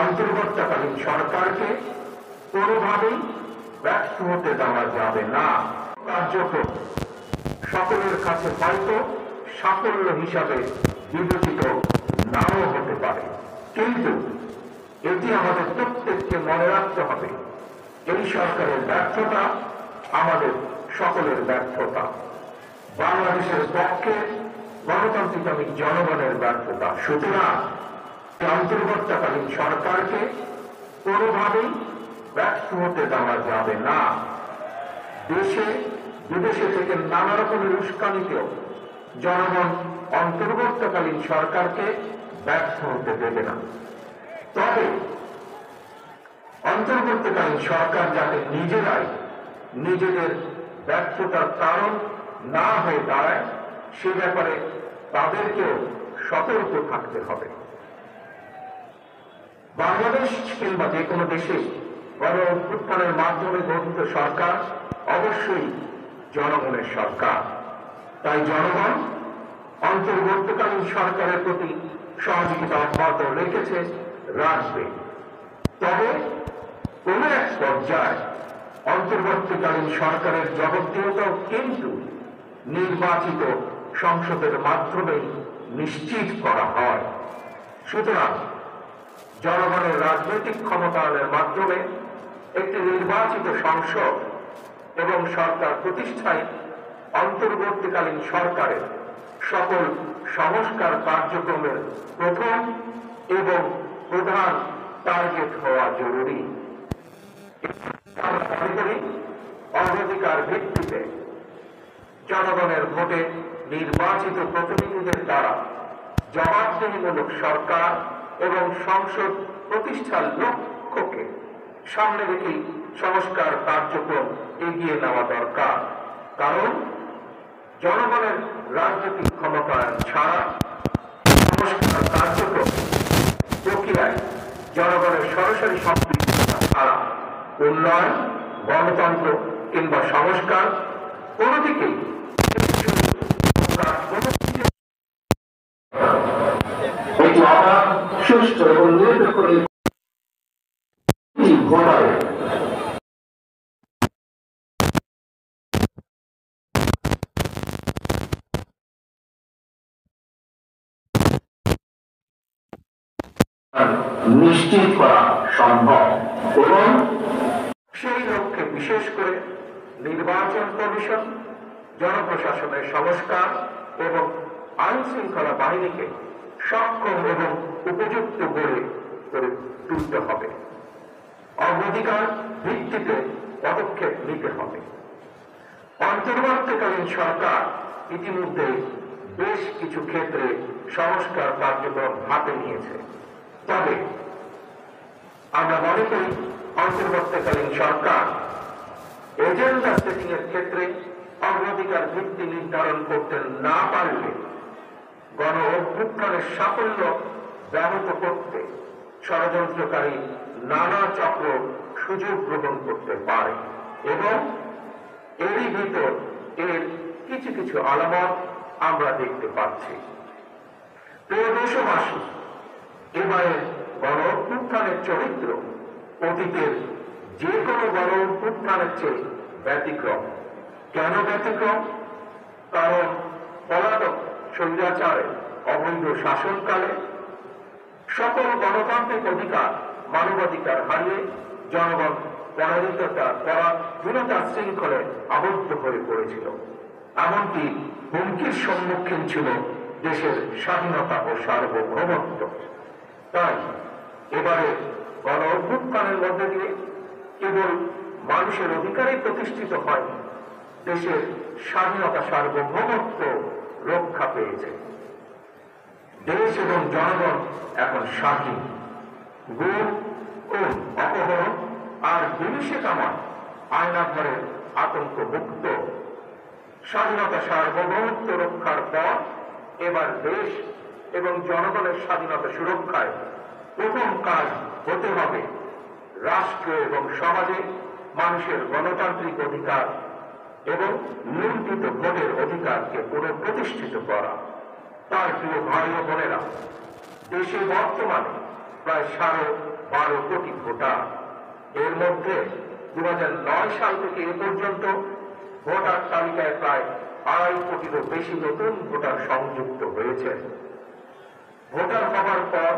অন্তর্বর্তীকালীন সরকারকে কোনোভাবেই ব্যর্থ হতে দেওয়া যাবে না। কার্যক্রম সকলের কাছে হয়তো সাফল্য হিসাবে বিবেচিত নাও হতে পারে, কিন্তু এটি আমাদের প্রত্যেককে মনে রাখতে হবে, এই সরকারের ব্যর্থতা আমাদের সকলের ব্যর্থতা, বাংলাদেশের পক্ষে গণতান্ত্রিক জনগণের ব্যর্থতা। সুতরাং অন্তর্বর্তীকালীন সরকারকে কোনোভাবেই ব্যর্থ হতে দেওয়া যাবে না। দেশে বিদেশে থেকে নানা রকমের উস্কানিতেও জনগণ অন্তর্বর্তীকালীন সরকারকে ব্যর্থ হতে দেবে না। তবে অন্তর্বর্তীকালীন সরকার যাতে নিজেরাই নিজেদের ব্যর্থতার কারণ না হয়ে দাঁড়ায়, সে ব্যাপারে তাদেরকেও সতর্ক থাকতে হবে। বাংলাদেশ কিংবা যে কোনো দেশে গণ অভ্যুত্থানের মাধ্যমে গঠিত সরকার অবশ্যই জনগণের সরকার। তাই জনগণ অন্তর্বর্তীকালীন সরকারের প্রতি সহযোগিতা অব্যাহত রেখেছে, রাখবে। তবে কোন এক পর্যায়ে অন্তর্বর্তীকালীন সরকারের জবাবদিহিতাও কিন্তু নির্বাচিত সংসদের মাধ্যমেই নিশ্চিত করা হয়। সুতরাং জনগণের রাজনৈতিক ক্ষমতায়নের মাধ্যমে একটি নির্বাচিত সংসদ এবং সরকার প্রতিষ্ঠায় অন্তর্বর্তীকালীন সরকারের সকল সংস্কার কার্যক্রমের প্রথম এবং প্রধান টার্গেট হওয়া জরুরি। অগ্রাধিকার ভিত্তিতে জনগণের ভোটে নির্বাচিত প্রতিনিধিদের দ্বারা জবাবদিহিমূলক সরকার এবং সংসদ প্রতিষ্ঠার লক্ষ্যকে সামনে রেখেই সংস্কার কার্যক্রম এগিয়ে নেওয়া দরকার। কারণ জনগণের রাজনৈতিক ক্ষমতায়ন ছাড়া সংস্কার কার্যক্রম প্রক্রিয়ায় জনগণের সরাসরি সম্পৃক্ততা ছাড়া উন্নয়ন, গণতন্ত্র কিংবা সংস্কার কোনো দিকেই সুষ্ঠু এবং নিরপেক্ষ ঘটায়। নিশ্চিত করা সম্ভব এবং সেই লক্ষ্যে বিশেষ করে নির্বাচন কমিশন, জনপ্রশাসনের সংস্কার এবং আইন শৃঙ্খলা বাহিনীকে সক্ষম এবং উপযুক্ত করে তুলতে হবে। অগ্রাধিকার ভিত্তিতে পদক্ষেপ নিতে হবে। অন্তর্বর্তীকালীন সরকার ইতিমধ্যে বেশ কিছু ক্ষেত্রে সংস্কার কার্যক্রম হাতে নিয়েছে। তবে আমরা মনে করি অন্তর্বর্তীকালীন সরকার এজেন্ডা সেটিং এর ক্ষেত্রে অগ্রাধিকার ভিত্তি নির্ধারণ করতে না পারলে গণ অভ্যুত্থানের সাফল্য ব্যাহত করতে ষড়যন্ত্রকারী নানা চক্র সুযোগ গ্রহণ করতে পারে এবং এরই ভিতর এর কিছু কিছু আলামত আমরা দেখতে পাচ্ছি। প্রিয় দেশবাসী, এবারে গণ অভ্যুত্থানের চরিত্র অতীতের যে কোনো গণ অভ্যুত্থানের চেয়ে ব্যতিক্রম। কেন ব্যতিক্রম? কারণ পলাতক স্বৈরাচারের অবৈধ শাসনকালে সকল গণতান্ত্রিক অধিকার, মানবাধিকার হারিয়ে জনগণ পরাধীনতার শৃঙ্খলে আবদ্ধ হয়ে পড়েছিল। এমনকি হুমকির সম্মুখীন ছিল দেশের স্বাধীনতা ও সার্বভৌমত্ব। তাই এবারে গণ অভ্যুত্থানের মধ্যে দিয়ে কেবল মানুষের অধিকারই প্রতিষ্ঠিত হয়নি, দেশের স্বাধীনতা সার্বভৌমত্ব রক্ষা পেয়েছে। দেশ এবং জনগণ এখন স্বাধীন। গুম, খুন, অপহরণ আর বিনিষে কামান আয়নাঘরের আতঙ্ক মুক্ত। স্বাধীনতা সার্বভৌমত্ব রক্ষার পর এবার দেশ এবং জনগণের স্বাধীনতা সুরক্ষায় প্রথম কাজ হতে হবে রাষ্ট্র এবং সমাজে মানুষের গণতান্ত্রিক অধিকার এবং লুণ্ঠিত ভোটের অধিকারকে পুনঃপ্রতিষ্ঠিত করা। তার প্রিয় ভাই ও বোনেরা, দেশে বর্তমানে প্রায় 12 কোটি ভোটার। এর মধ্যে 2009 সাল থেকে এ পর্যন্ত ভোটার তালিকায় প্রায় 2.5 কোটিরও বেশি নতুন ভোটার সংযুক্ত হয়েছে। ভোটার হবার পর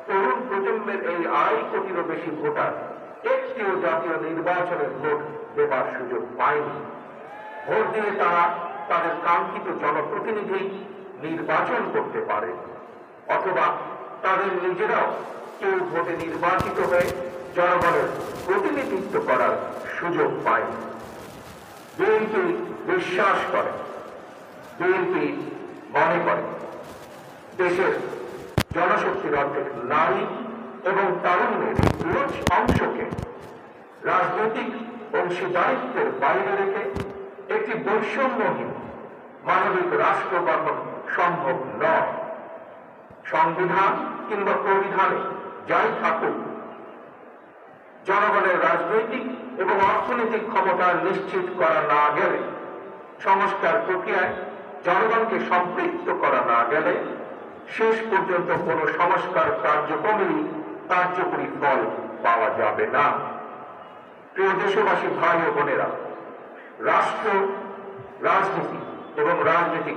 তরুণ প্রজন্মের এই 2.5 কোটিরও বেশি ভোটার একটিও জাতীয় নির্বাচনে ভোট দেবার সুযোগ পায়নি। ভোট দিয়ে তারা তাদের কাঙ্ক্ষিত জনপ্রতিনিধি নির্বাচন করতে পারে, অথবা তাদের নিজেরাও কেউ ভোটে নির্বাচিত হয়ে জনগণের প্রতিনিধিত্ব করার সুযোগ পায়। বিএনপি বিশ্বাস করে, বিএনপি মনে করে দেশের জনশক্তির অর্ধেক নারী এবং তারুণ্যের বৃহৎ অংশকে রাজনৈতিক অংশীদারিত্বের বাইরে রেখে একটি বৈষম্যহীন মানবিক রাষ্ট্র গঠন সম্ভব নয়। সংবিধান কিংবা প্রবিধানে যাই থাকুক, জনগণের রাজনৈতিক এবং অর্থনৈতিক ক্ষমতা নিশ্চিত করা না গেলে, সংস্কার প্রক্রিয়ায় জনগণকে সম্পৃক্ত করা না গেলে শেষ পর্যন্ত কোনো সংস্কার কার্যক্রমেরই কার্যকরী ফল পাওয়া যাবে না। প্রিয় দেশবাসী, ভাই ও বোনেরা, রাষ্ট্র, রাজনীতি এবং রাজনৈতিক